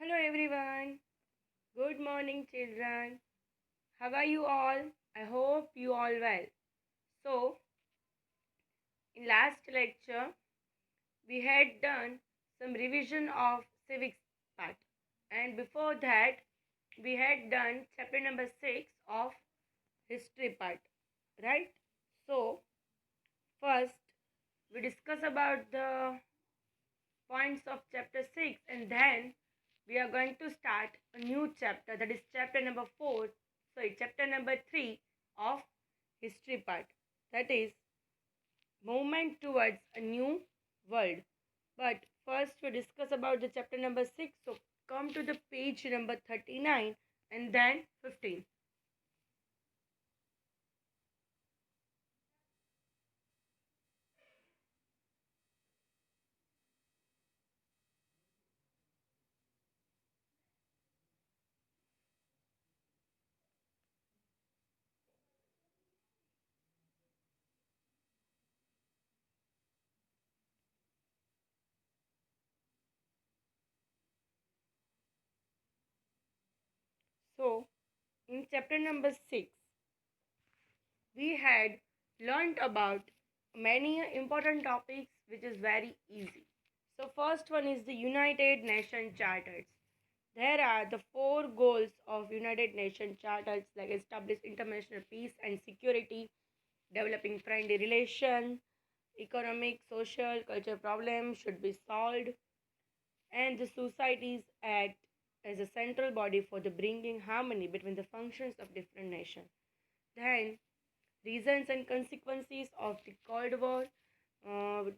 Hello everyone. Good morning children. How are you all? I hope you all well. So, in last lecture we had done some revision of civics part, and before that we had done chapter number 6 of history part, right? So, first we discuss about the points of chapter 6, and then we are going to start a new chapter, that is chapter number 4, sorry, chapter number 3 of history part, that is movement towards a new world. But first we discuss about the chapter number 6, so come to the page number 39 and then 15. So in chapter number 6 we had learned about many important topics which is very easy. So first one is the United Nations Charters. There are the four goals of United Nations Charters, like establish international peace and security, developing friendly relations, economic, social, cultural problems should be solved, and the societies act as a central body for the bringing harmony between the functions of different nations. Then reasons and consequences of the Cold War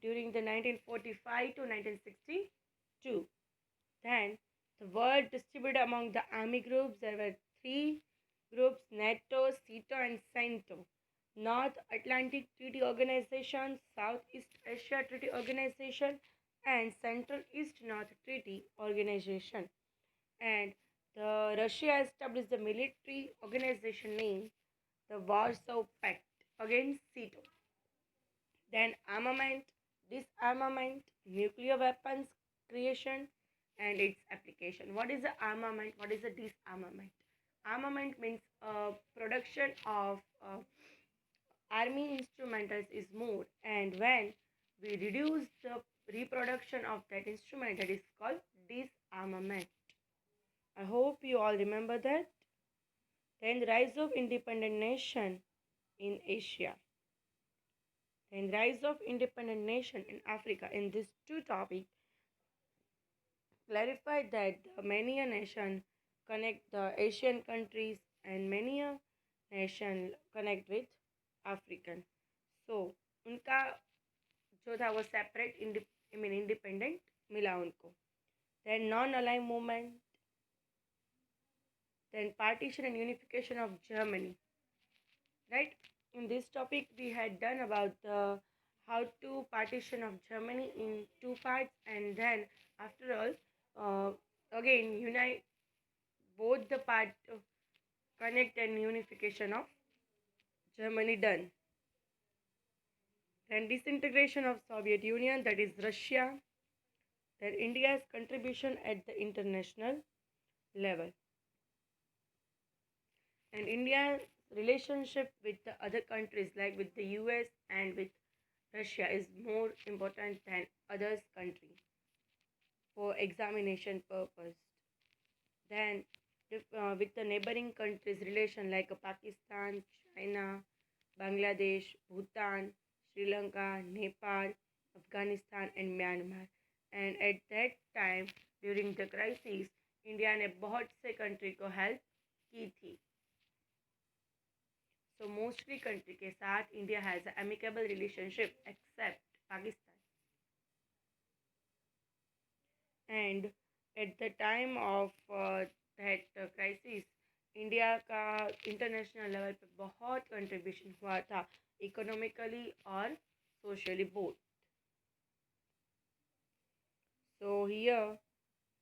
during the 1945 to 1962. Then the world distributed among the army groups. There were three groups: NATO, CETO, and CENTO. North Atlantic Treaty Organization, Southeast Asia Treaty Organization, and Central East North Treaty Organization. And the Russia established the military organization named the Warsaw Pact against CETO. Then armament, disarmament, nuclear weapons creation, and its application. What is the armament? What is the disarmament? Armament means production of army instrumentals is more, and when we reduce the reproduction of that instrument, that is called disarmament. I hope you all remember that. Then the rise of independent nation in Asia. Then rise of independent nation in Africa. In these two topics, clarified that the many a nation connect the Asian countries and many a nation connect with African. So उनका जो था वो separate independent मिला उनको. Then non-aligned movement, then partition and unification of Germany, right? In this topic we had done about the how to partition of Germany in two parts, and then after all again unite both the part connect and unification of Germany done. Then disintegration of Soviet Union, that is Russia. Then India's contribution at the international level, and India's relationship with the other countries like with the US and with Russia is more important than others country for examination purpose. Then with the neighboring countries relation like Pakistan, China, Bangladesh, Bhutan, Sri Lanka, Nepal, Afghanistan, and Myanmar. And at that time during the crisis, India ने बहुत से country को help की थी. So mostly country के साथ India has an amicable relationship except Pakistan. And at the time of that crisis, India का international level पे बहुत कंट्रीब्यूशन हुआ था, इकोनॉमिकली और socially both. So here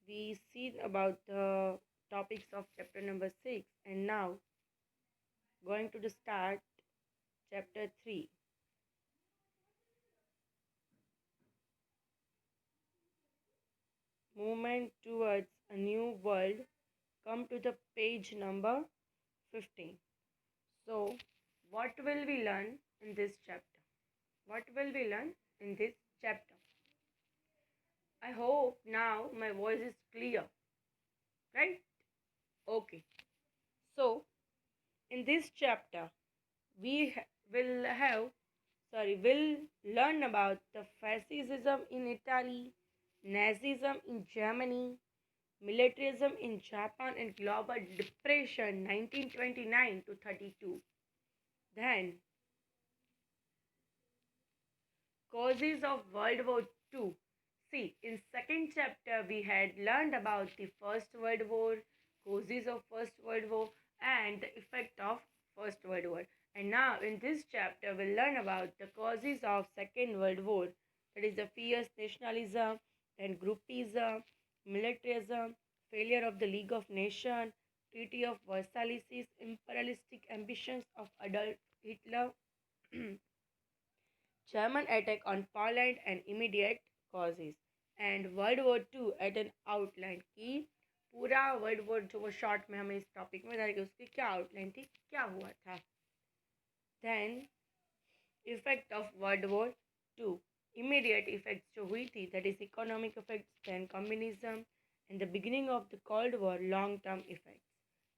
we see about the topics of chapter number 6, and now going to the start chapter 3. movement towards a new world, come to the page number 15. So, what will we learn in this chapter? What will we learn in this chapter? I hope now my voice is clear, right? Okay. So, in this chapter, we will learn about the fascism in Italy, Nazism in Germany, militarism in Japan, and global depression 1929 to 32. Then, causes of World War II. See, in second chapter we had learned about the First World War, causes of First World War, and the effect of First World War. And now in this chapter we'll learn about the causes of Second World War. That is the fierce nationalism, then groupism, militarism, failure of the League of Nations, Treaty of Versailles, imperialistic ambitions of Adolf Hitler, German attack on Poland and immediate causes, and world war two at an outline की पूरा world war जो वो short में हमें इस topic में बताया कि उसकी क्या आउटलाइन थी, क्या हुआ था. Then effect of world war two, immediate effects जो हुई थी, that is economic effects, then communism and the beginning of the cold war, long term effects.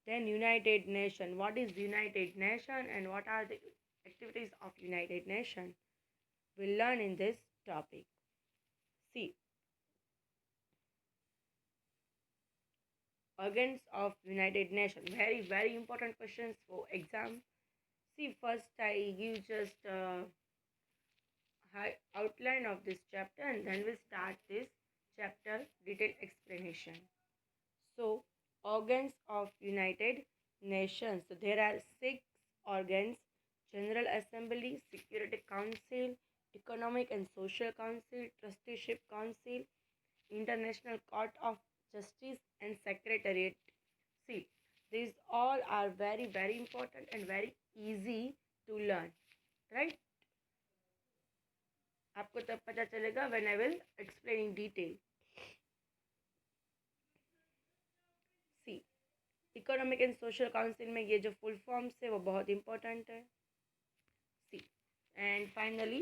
Then United Nation. What is United Nation and what are the activities of United Nation? We'll learn in this topic. See, organs of United Nations. Very, very important questions for exam. See, first I give just a outline of this chapter and then we'll start this chapter detailed explanation. So, organs of United Nations. So, there are 6 organs: General Assembly, Security Council, Economic and Social Council, Trusteeship Council, International Court of Justice, and Secretariat. See, these all are very, very important and very easy to learn, right? आपको तब पता चलेगा when I will explain in detail. See, economic and social council में ये जो full forms है वो बहुत इंपॉर्टेंट है. See, and finally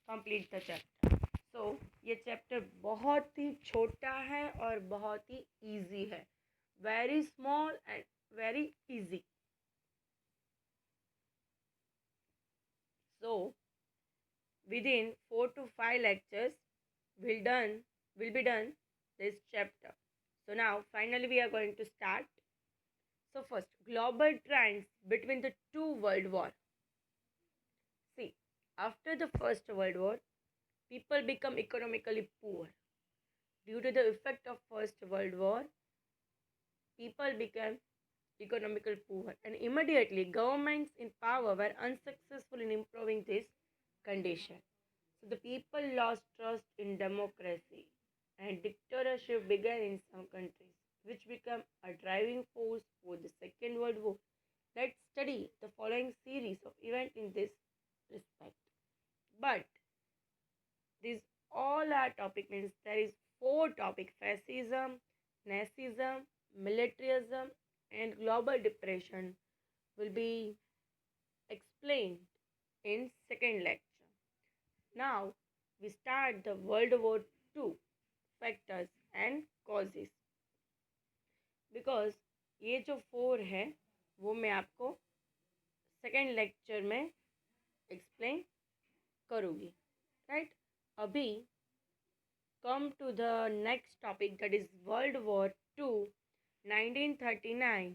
complete the chapter. So ये चैप्टर बहुत ही छोटा है और बहुत ही इजी है. Very small and very easy. So within 4 to 5 lectures will be done this chapter. So now finally we are going to start. So first, global trends between the two world wars. See, after the First World War, people become economically poor. Due to the effect of First World War, people became economically poor, and immediately governments in power were unsuccessful in improving this condition. So the people lost trust in democracy, and dictatorship began in some countries, which became a driving force for the Second World War. Let's study the following series of events in this respect. But these all are topic, means there is 4 topic: fascism, Nazism, militarism, and global depression will be explained in second lecture. Now we start the World War II factors and causes. Because ये जो 4 है वो मैं आपको second lecture में explain करूँगी, right? अभी come to the next topic, that is world war two 1939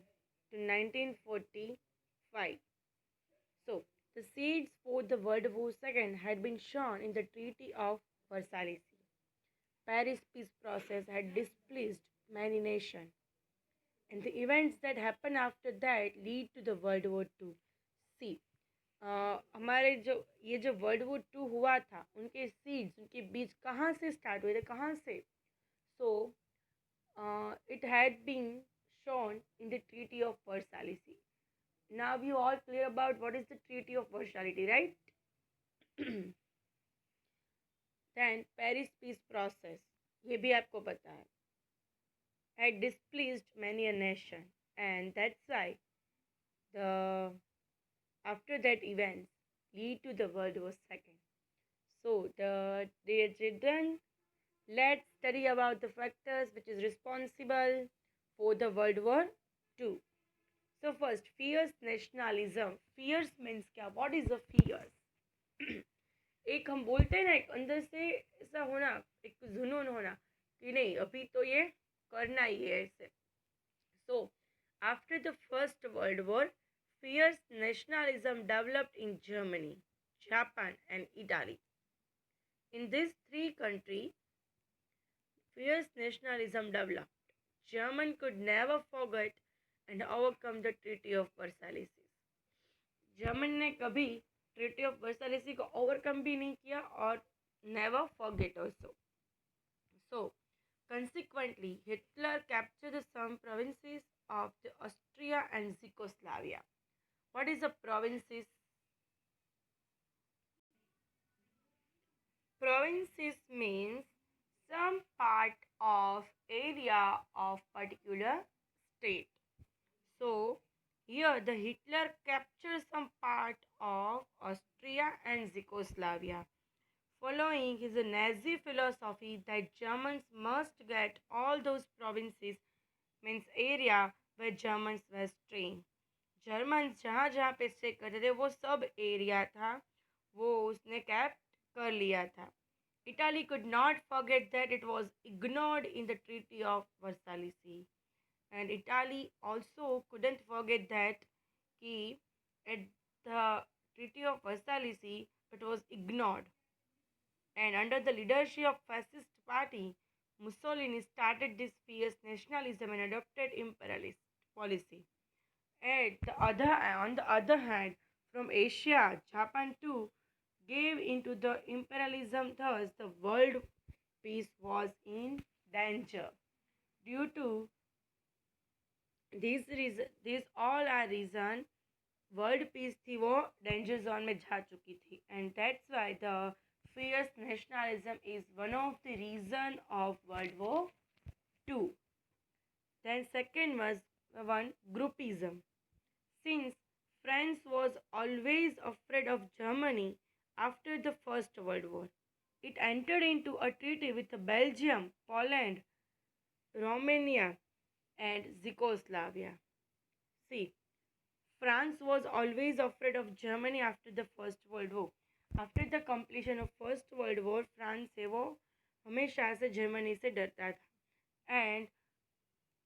to 1945. So the seeds for the World War II had been shown in the Treaty of Versailles. Paris peace process had displeased many nations, and the events that happened after that lead to the World War II. See, हमारे जो ये जो world war to हुआ था, उनके seeds, उनके बीज कहाँ से स्टार्ट हुए थे, कहाँ से? So it had been shown in the Treaty of Versailles. Now you all clear about what is the Treaty of Versailles, right? Then Paris peace process, ये भी आपको पता है. had displeased many a nation, and that's why the after that event lead to the World War II. So they didn't. Let's study about the factors which is responsible for the World War II. So first, fierce nationalism. Fierce means क्या? What is a fierce? एक हम बोलते हैं ना, एक अंदर से ऐसा होना, एक जुनून होना कि नहीं अभी तो ये करना ही है ऐसे. So after the First World War, fierce nationalism developed in Germany, Japan, and Italy. In these three countries, fierce nationalism developed. Germany could never forget and overcome the Treaty of Versailles. German ने कभी treaty of वर्साइलेस को overcome भी नहीं किया और never forget also. So, consequently, Hitler captured some provinces of the Austria and Czechoslovakia. What is the provinces? Provinces means some part of area of particular state. So, here the Hitler captured some part of Austria and Czechoslovakia. Following his Nazi philosophy that Germans must get all those provinces means area where Germans were staying. Germans जहाँ जहाँ पे stay करते थे वो सब area था वो उसने कैप्ट कर लिया था. Italy could not forget that it was ignored in the Treaty of Versailles. And Italy also couldn't forget that कि at the Treaty of Versailles it was ignored. And under the leadership of fascist party, Mussolini started this fierce nationalism and adopted imperialist policy. On the other hand, from Asia, Japan too gave into the imperialism. Thus, the world peace was in danger. Due to these all are reason world peace थी वो danger zone में जा चुकी थी. And that's why the fierce nationalism is one of the reason of World War II. Then second was one groupism. Since France was always afraid of Germany after the First World War, it entered into a treaty with Belgium, Poland, Romania, and Czechoslovakia. See, France was always afraid of Germany after the First World War. After the completion of First World War, France है वो हमेशा से Germany से डरता था. And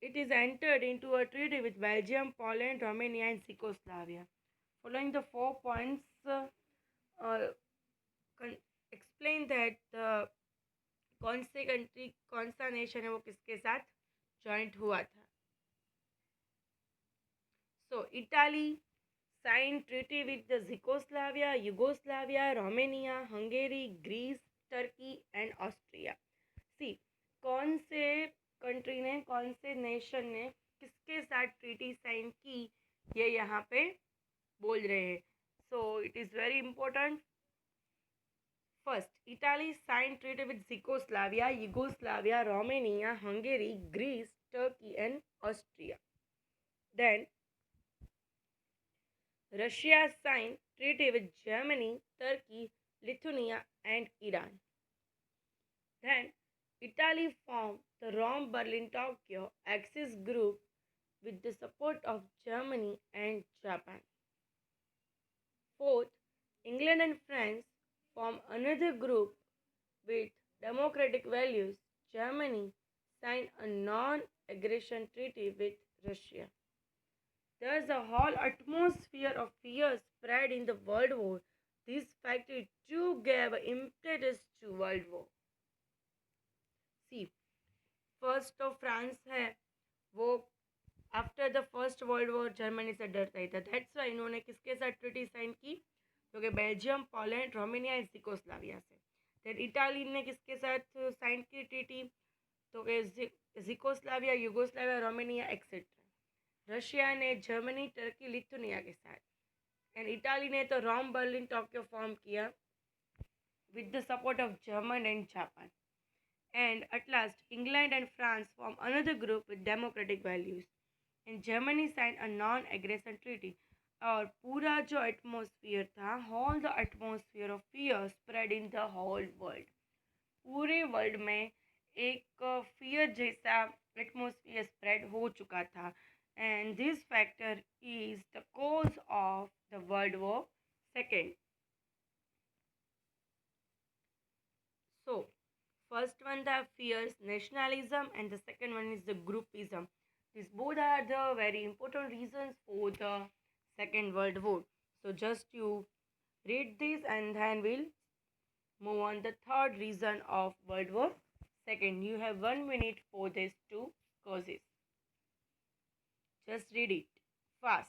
it is entered into a treaty with Belgium, Poland, Romania, and Czechoslovakia. Following the 4 points, explain that कौन से country कौन सा नेशन है वो किसके साथ जॉइंट हुआ था. So, Italy signed treaty with the Czechoslovakia, Yugoslavia, Romania, Hungary, Greece, Turkey and Austria. See, कौन से कंट्री ने कौन से नेशन ने किसके साथ ट्रीटी साइन की ये यहाँ पे बोल रहे हैं. So it is very important. First, Italy signed treaty with Czechoslovakia, Yugoslavia, Romania, Hungary, Greece, Turkey and Austria. Then Russia signed treaty with Germany, Turkey, Lithuania and Iran. Then Italy formed the Rome-Berlin-Tokyo Axis group with the support of Germany and Japan. Fourth, England and France formed another group with democratic values. Germany signed a non-aggression treaty with Russia. Thus, the whole atmosphere of fear spread in the World War. This factor too gave impetus to World War. See, first तो France है वो after the first world war Germany से डरता ही था. That's why इन्होंने किसके साथ treaty sign की जो कि Belgium, Poland, Romania and Czechoslovakia से. देन इटाली ने किसके साथ साइन की ट्रीटी तो कि ज़िकोस्लाविया, युगोस्लाविया, रोमानिया एक्सेट्रा. रशिया ने जर्मनी, टर्की, लिथुनिया के साथ. एंड इटाली ने तो रोम बर्लिन टोक्यो फॉर्म किया with the support of German and Japan. And at last, England and France form another group with democratic values. And Germany signed a non-aggression treaty. और पूरा जो atmosphere था, all the atmosphere of fear spread in the whole world. पूरे world में एक fear जैसा atmosphere spread हो चुका था. And this factor is the cause of the world war second. So, first one the fears nationalism and the second one is the groupism. These both are the very important reasons for the Second World War. So just you read this and then we'll move on the third reason of World War Second. You have 1 minute for these two causes. Just read it fast.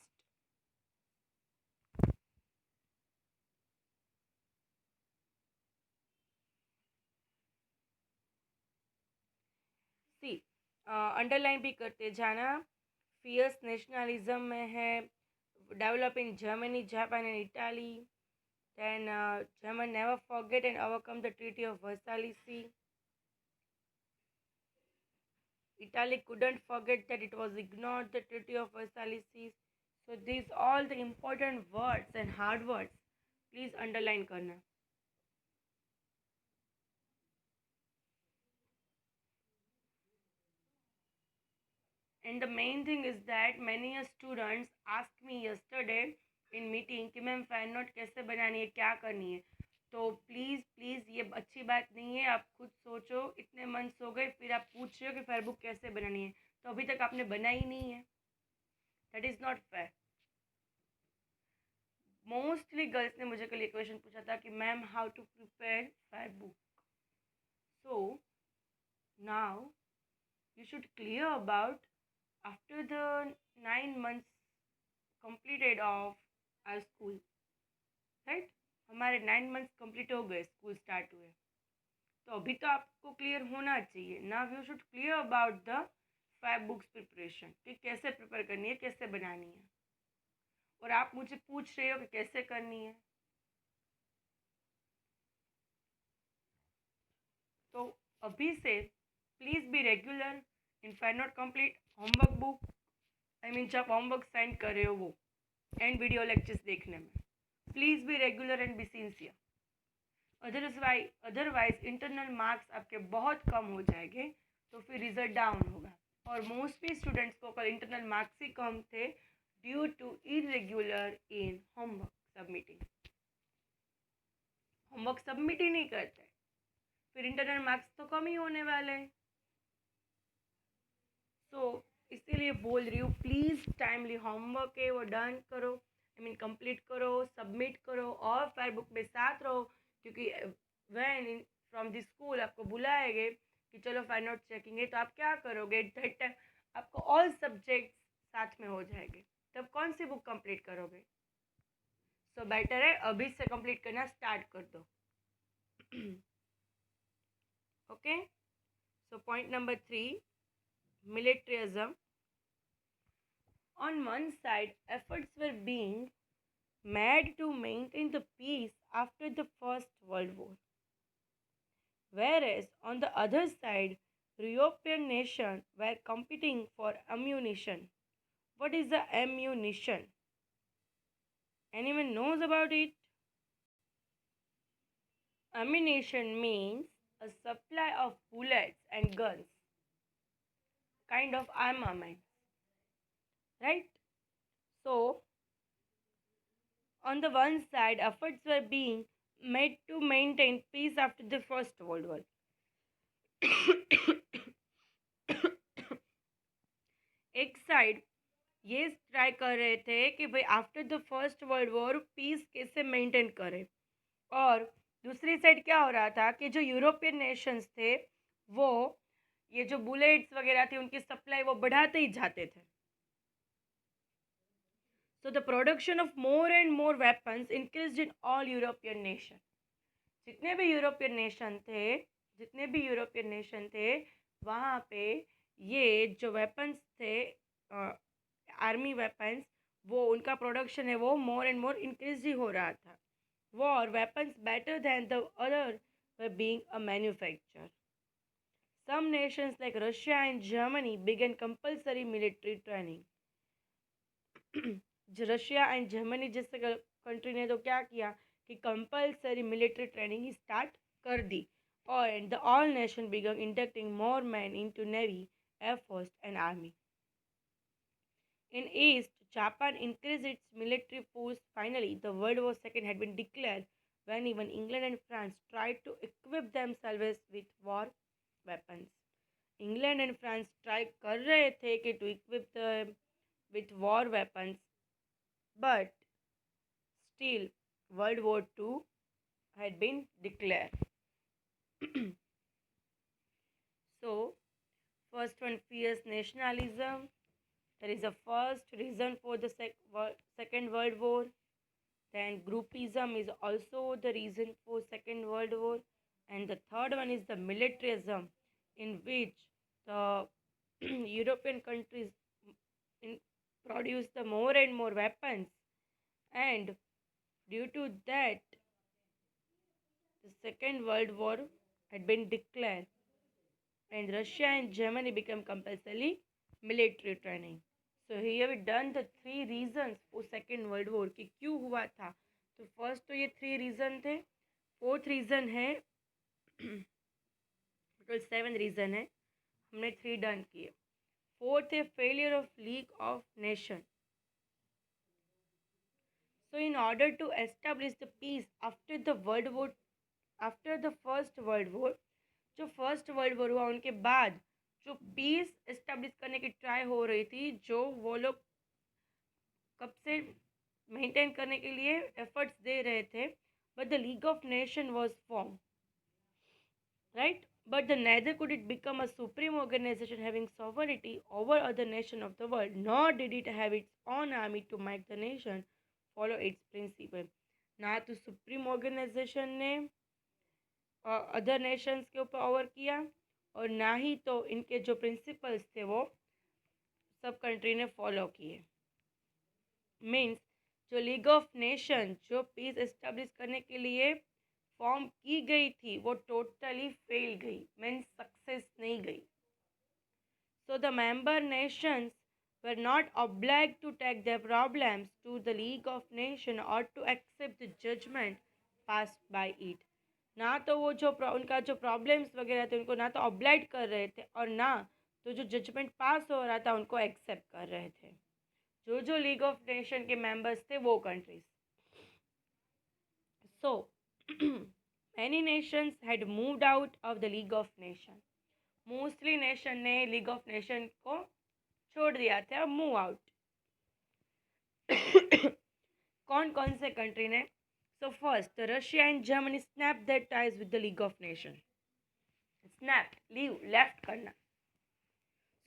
See underline भी करते जाना. Fierce nationalism में है. Develop in Germany, Japan and Italy. Then German never forget and overcome the Treaty of Versailles. Italy couldn't forget that it was ignored the Treaty of Versailles. So these all the important words and hard words. Please underline करना. And the main thing is that many students asked me yesterday in meeting कि ma'am fan note कैसे बनानी है, क्या करनी है. तो please ये अच्छी बात नहीं है. आप खुद सोचो, इतने मंथ्स हो गए फिर आप पूछ रहे हो कि फेयर बुक कैसे बनानी है, तो अभी तक आपने बनाई नहीं है. That is not fair. Mostly girls ने मुझे कल ये क्वेश्चन पूछा था कि ma'am how to prepare fair book. So now you should clear about after the 9 months completed of our school, right? हमारे 9 months कंप्लीट हो गए, स्कूल स्टार्ट हुए, तो अभी तो आपको क्लियर होना चाहिए. Now you should clear about the 5 books preparation कि कैसे प्रिपेयर करनी है, कैसे बनानी है. और आप मुझे पूछ रहे हो कि कैसे करनी है. तो अभी से please be regular in file not complete homework book. I mean जब होमवर्क सेंड कर रहे हो वो एंड वीडियो लेक्चर्स देखने में. Please be regular and be sincere. Otherwise internal marks आपके बहुत कम हो जाएंगे, तो फिर रिजल्ट डाउन होगा. और मोस्टली स्टूडेंट्स को कल इंटरनल मार्क्स ही कम थे due to irregular in homework submitting. Homework submit ही नहीं करते, फिर इंटरनल मार्क्स तो कम ही होने वाले हैं. सो इसीलिए बोल रही हूँ, प्लीज़ टाइमली होमवर्क है वो डन करो. आई मीन कंप्लीट करो, सबमिट करो और फेयर बुक में साथ रहो. क्योंकि व्हेन फ्रॉम द स्कूल आपको बुलाएंगे कि चलो फाइल नोट चेकिंग है, तो आप क्या करोगे? दैट टाइम आपको ऑल सब्जेक्ट्स साथ में हो जाएंगे, तब कौन सी बुक कंप्लीट करोगे? सो बेटर है अभी से कंप्लीट करना स्टार्ट कर दो. Okay. So point number 3, militarism. On one side, efforts were being made to maintain the peace after the First World War, whereas on the other side, European nations were competing for ammunition. What is the ammunition? Anyone knows about it? Ammunition means a supply of bullets and guns, kind of armament, right? So, on the one side, efforts were being made to maintain peace after the First World War. एक side ये try कर रहे थे कि भाई after the first world war peace कैसे maintain करें, और दूसरी साइड क्या हो रहा था कि जो यूरोपियन नेशंस थे वो ये जो बुलेट्स वगैरह थी उनकी सप्लाई वो बढ़ाते ही जाते थे. So the production of more and more weapons increased in all European nation. जितने भी यूरोपियन नेशन थे वहाँ पे ये जो वेपन्स थे, आर्मी वेपन्स, वो उनका प्रोडक्शन है वो मोर एंड मोर इंक्रीज ही हो रहा था. War weapons better than the other were being a manufacture. Some nations like Russia and Germany began compulsory military training. Russia and Germany जैसे country ने तो क्या किया कि कंपलसरी मिलिट्री ट्रेनिंग ही स्टार्ट कर दी और the all nation began inducting more man into navy air force and army in east Japan increased its military force. Finally, the World War II had been declared when even England and France tried to equip themselves with war weapons. England and France try कर रहे थे कि to equip the with war weapons, but still World War II had been declared. So, first one, fierce nationalism. There is a first reason for the Second World War. Then groupism is also the reason for Second World War. And the third one is the militarism, in which the European countries in, produce the more and more weapons, and due to that, the Second World War had been declared, and Russia and Germany became compulsory military training. So here we done the three reasons for Second World War कि क्यों हुआ था. तो first तो ये three reason थे. Fourth reason है total 7 reason है, हमने 3 डन किए. फोर्थ है failure of league of nation. So in order to establish the peace after the first world war, जो फर्स्ट वर्ल्ड वॉर हुआ उनके बाद जो पीस एस्टेब्लिश करने की ट्राई हो रही थी, जो वो लोग कब से मेंटेन करने के लिए एफर्ट्स दे रहे थे, but the League of nation was form, right. But the neither could it become a supreme organization having sovereignty over other nations of the world, nor did it have its own army to make the nation follow its principle. ना तो supreme organisation ने other Nations के ऊपर over किया, और ना ही तो इनके जो प्रिंसिपल्स थे वो सब कंट्री ने फॉलो किए. मीन्स जो लीग ऑफ नेशन जो पीस एस्टेब्लिश करने के लिए फॉर्म की गई थी वो टोटली फेल गई, मीन्स सक्सेस नहीं गई. So the member Nations were not obliged to take their problems to the League of Nations or to accept the judgment passed by it. ना तो वो जो उनका जो प्रॉब्लम्स वगैरह थे उनको ना तो ऑब्लाइड कर रहे थे, और ना तो जो जजमेंट पास हो रहा था उनको एक्सेप्ट कर रहे थे जो लीग ऑफ नेशन के मेंबर्स थे वो countries. So many nations had moved out of the League of Nations. Mostly nation ने लीग ऑफ नेशन को छोड़ दिया था, मूव आउट. कौन कौन से कंट्री ने? So first Russia and Germany snap their ties with the League of Nation. Snap, leave, left करना.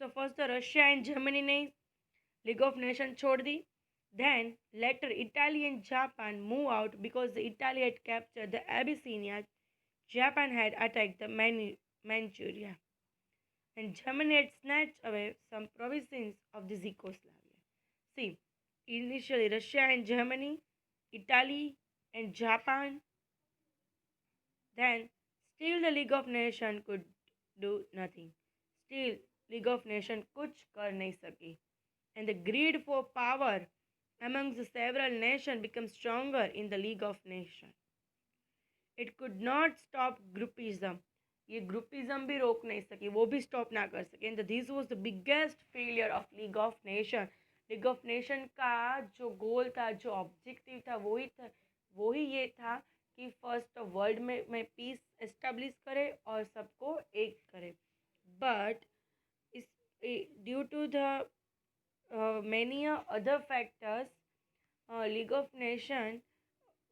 सो फर्स्ट तो रशिया एंड जर्मनी ने लीग ऑफ नेशन छोड़ दी. Then later Italy and Japan move out because Italy had captured the Abyssinia, Japan had attacked the Manchuria, and Germany had snatched away some provinces of the Yugoslavia. See, initially Russia and Germany, Italy and Japan, then still the League of Nations could do nothing. Still League of Nations कुछ कर नहीं सकी, and the greed for power among the several nations became stronger in the League of Nations. It could not stop groupism. ये groupism भी रोक नहीं सकी, वो भी स्टॉप ना कर सके. And this was the biggest failure of league of nation. League of nation का जो गोल था, जो ऑब्जेक्टिव था, वही ये था कि फर्स्ट वर्ल्ड में पीस एस्टेब्लिश करे और सबको एक करे. But is due to the many other factors, League of Nations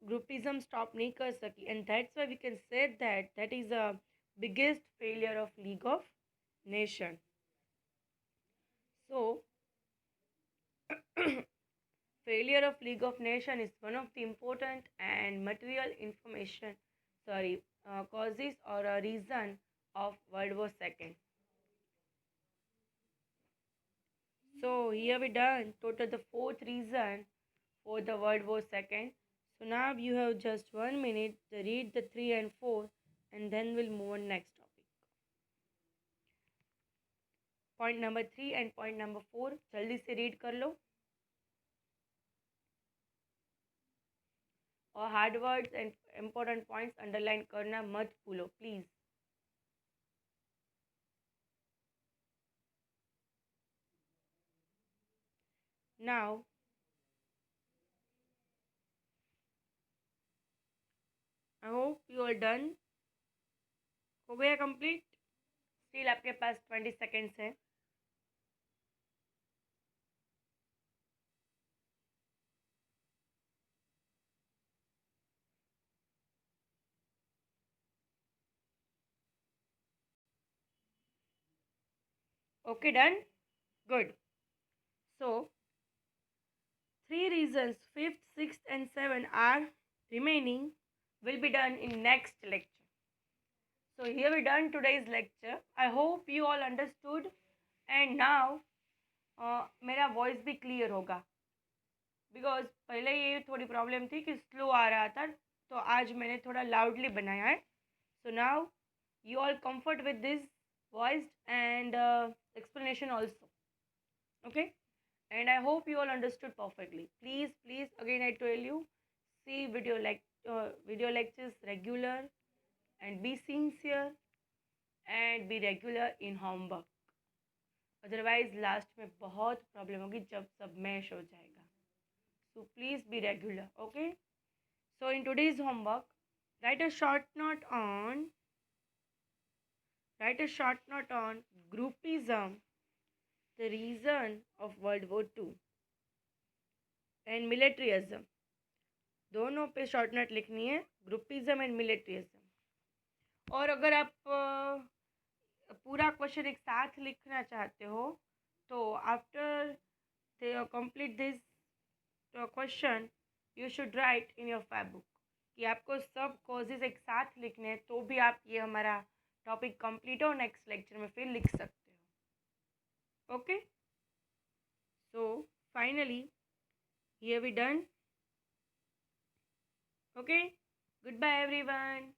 groupism stop नहीं कर सकी, and that's why we can say that is the biggest failure of League of Nations. So failure of League of Nations is one of the important and material causes or a reason of World War II. So here we done total the fourth reason for the World War II. So now you have just 1 minute to read the 3 and 4, and then we'll move on next topic. Point number 3 and point number 4 जल्दी से read कर लो, और hard words and important points underline करना मत भूलो please. Now I hope you are done. हो गया कंप्लीट? स्टिल आपके पास 20 सेकेंड्स है। Okay, done? Good. So, 3 reasons 5th, 6th, and 7th are remaining will be done in next lecture. So, here we done today's lecture. I hope you all understood, and now मेरा voice भी clear होगा, because पहले ये थोड़ी problem थी कि slow आ रहा था, तो आज मैंने थोड़ा लाउडली बनाया है. सो now you all comfort with this voice and explanation also, okay, and I hope you all understood perfectly. Please again I tell you, see video lectures regular, and be sincere, and be regular in homework. Otherwise last में बहुत problem होगी जब सब mash हो जाएगा. So please be regular, okay? So in today's homework, write a short note on groupism, the reason of World War II, and militarism. दोनों पे short note लिखनी है, ग्रुपिज्म एंड मिलिट्रिज्म. और अगर आप पूरा क्वेश्चन एक साथ लिखना चाहते हो, तो after they complete this question you should write in your fair book कि आपको सब कॉजेज एक साथ लिखने हैं, तो भी आप ये हमारा टॉपिक कंप्लीट हो नेक्स्ट लेक्चर में फिर लिख सकते हो. Okay, so finally here we done. Okay, goodbye everyone.